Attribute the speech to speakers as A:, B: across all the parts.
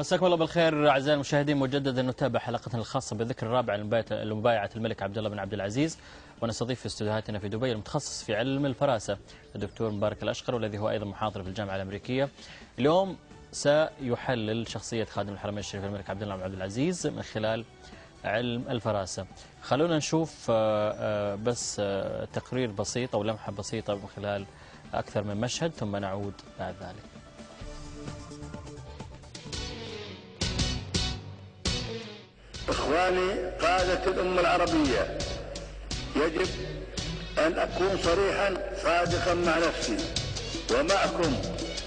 A: مساكم الله بالخير أعزائي المشاهدين، مجددا نتابع حلقتنا الخاصة بالذكر الرابع لمبايعة الملك عبد الله بن عبد العزيز، ونستضيف في استوديوهاتنا في دبي المتخصص في علم الفراسة الدكتور مبارك الأشقر، والذي هو أيضا محاضر في الجامعة الأمريكية. اليوم سيحلل شخصية خادم الحرمين الشريفين الملك عبد الله بن عبد العزيز من خلال علم الفراسة. خلونا نشوف بس تقرير بسيط أو لمحة بسيطة من خلال أكثر من مشهد، ثم نعود بعد ذلك.
B: إخواني قادة الأمة العربية، يجب أن أكون صريحا صادقا مع نفسي ومعكم،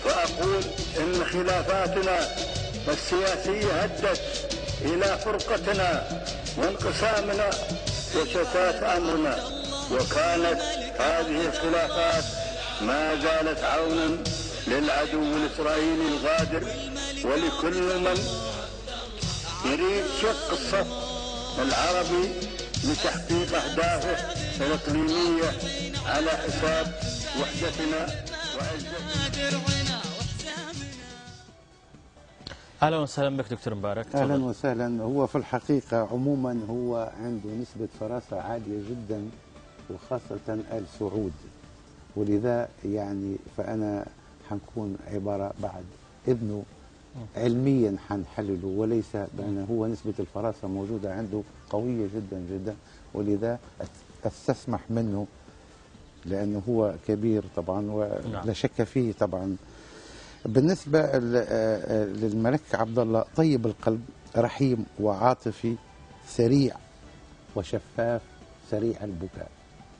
B: فأقول إن خلافاتنا السياسية هدت إلى فرقتنا وانقسامنا وشتات أمرنا، وكانت هذه الخلافات ما زالت عونا للعدو الإسرائيلي الغادر ولكل من يريد شق الصف العربي لتحقيق أهدافه الإقليمية على حساب وحدتنا وعزتنا.
A: أهلا وسهلا بك دكتور مبارك.
C: أهلا وسهلا. هو في الحقيقة عموما هو عنده نسبة فراسة عالية جدا، وخاصة آل سعود، ولذا يعني فأنا حنكون عبارة بعد ابنه علميا حنحلله، وليس بأنه هو نسبة الفراسة موجودة عنده قوية جدا جدا، ولذا استسمح منه لأنه هو كبير طبعا ولا شك فيه طبعا. بالنسبة للملك عبد الله طيب القلب، رحيم وعاطفي، سريع وشفاف، سريع البكاء،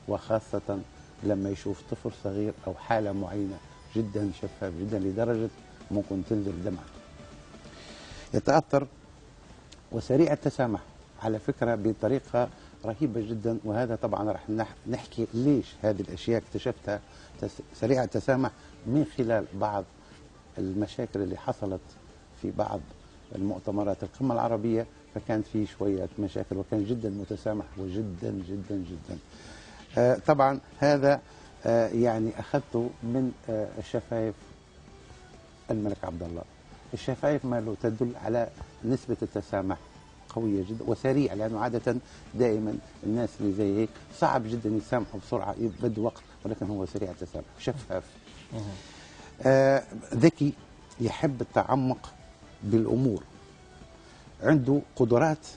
C: وخاصة لما يشوف طفل صغير أو حالة معينة جدا شفاف جدا لدرجة ممكن تنزل دمعة. يتأثر وسريع التسامح على فكرة بطريقة رهيبة جدا، وهذا طبعا راح نحكي ليش هذه الأشياء اكتشفتها. سريع التسامح من خلال بعض المشاكل اللي حصلت في بعض المؤتمرات القمة العربية، فكان في شوية مشاكل، وكان جدا متسامح وجدا جدا جدا. طبعا هذا يعني أخذته من الشفايف الملك عبد الله. الشفايف ماله تدل على نسبة التسامح قوية جدا وسريع، لأنه عادة دائما الناس اللي زي هيك صعب جدا يسامحوا بسرعة، بده وقت، ولكن هو سريع التسامح، شفاف. ذكي، يحب التعمق بالأمور، عنده قدرات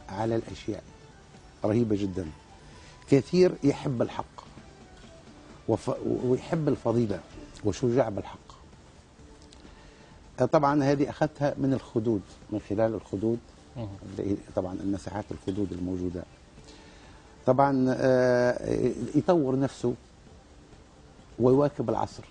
C: على الأشياء رهيبة جدا، كثير يحب الحق ويحب الفضيلة وشجاع بالحق. طبعا هذه أخذتها من الخدود، من خلال الخدود، طبعا المساحات الخدود الموجودة. طبعا يطور نفسه ويواكب العصر،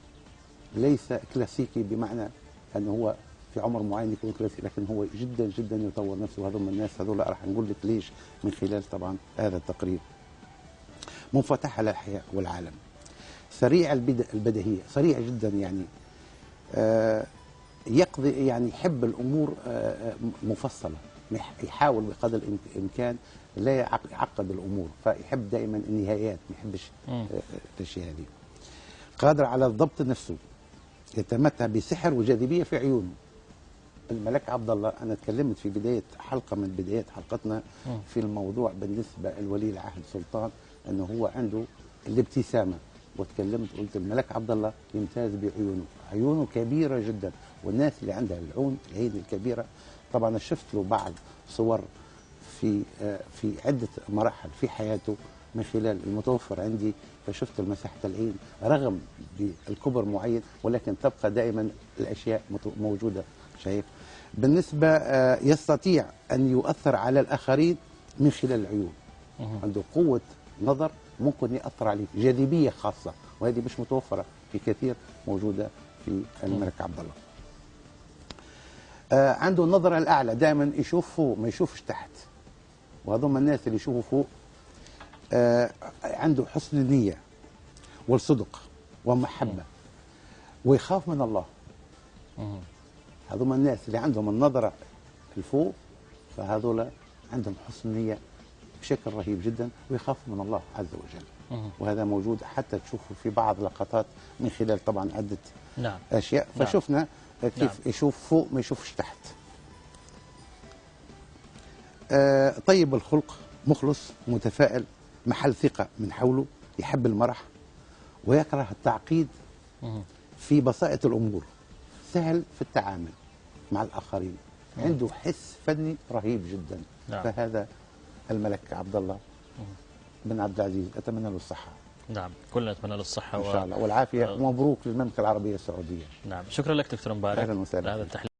C: ليس كلاسيكي بمعنى أنه هو في عمر معين يكون كلاسيكي، لكن هو جدا جدا يطور نفسه. وهذول الناس هذول راح نقول لك ليش من خلال طبعا هذا التقرير. منفتح على الحياة والعالم، سريع البديهية، سريع جدا، يعني يقضي، يعني يحب الأمور مفصلة، يحاول بقدر الإمكان لا يعقد الأمور، فيحب دائما النهايات، ما يحبش الأشياء هذه. قادر على ضبط نفسه، يتمتع بسحر وجاذبية في عيونه. الملك عبد الله، أنا تكلمت في بداية حلقة من بدايات حلقتنا في الموضوع بالنسبة لولي العهد سلطان، أنه هو عنده الابتسامة، وتكلمت قلت الملك عبد الله يمتاز بعيونه، عيونه كبيرة جدا، والناس اللي عندها العين الكبيرة. طبعا شفت له بعض صور في عدة مراحل في حياته من خلال المتوفر عندي، فشفت مساحة العين رغم بالكبر معين، ولكن تبقى دائما الأشياء موجودة. شايف؟ بالنسبة يستطيع أن يؤثر على الآخرين من خلال العيون، عنده قوة نظر ممكن يأثر عليه، جاذبية خاصة، وهذه مش متوفرة في كثير موجودة في الملك عبد الله. عنده النظرة الأعلى، دائما يشوف فوق ما يشوفش تحت، وهذول الناس اللي يشوفوا فوق. عنده حسن النية والصدق ومحبة، ويخاف من الله. هذول الناس اللي عندهم النظرة الفوق، فهذول عندهم حسن نية بشكل رهيب جدا، ويخافوا من الله عز وجل. وهذا موجود حتى تشوفوا في بعض لقطات من خلال طبعا عدة أشياء. فشفنا كيف يشوف فوق ما يشوفش تحت. طيب الخلق، مخلص، متفائل، محل ثقة من حوله، يحب المرح ويكره التعقيد في بساطة الأمور، سهل في التعامل مع الآخرين، عنده حس فني رهيب جدا.
A: نعم.
C: فهذا الملك عبد الله بن عبد العزيز، أتمنى له الصحة.
A: نعم، كلنا نتمنى له الصحة
C: إن شاء الله والعافية، ومبروك للمملكة العربية السعودية.
A: نعم، شكرا لك دكتور مبارك.
C: أهلا وسهلا.
A: هذا التحليل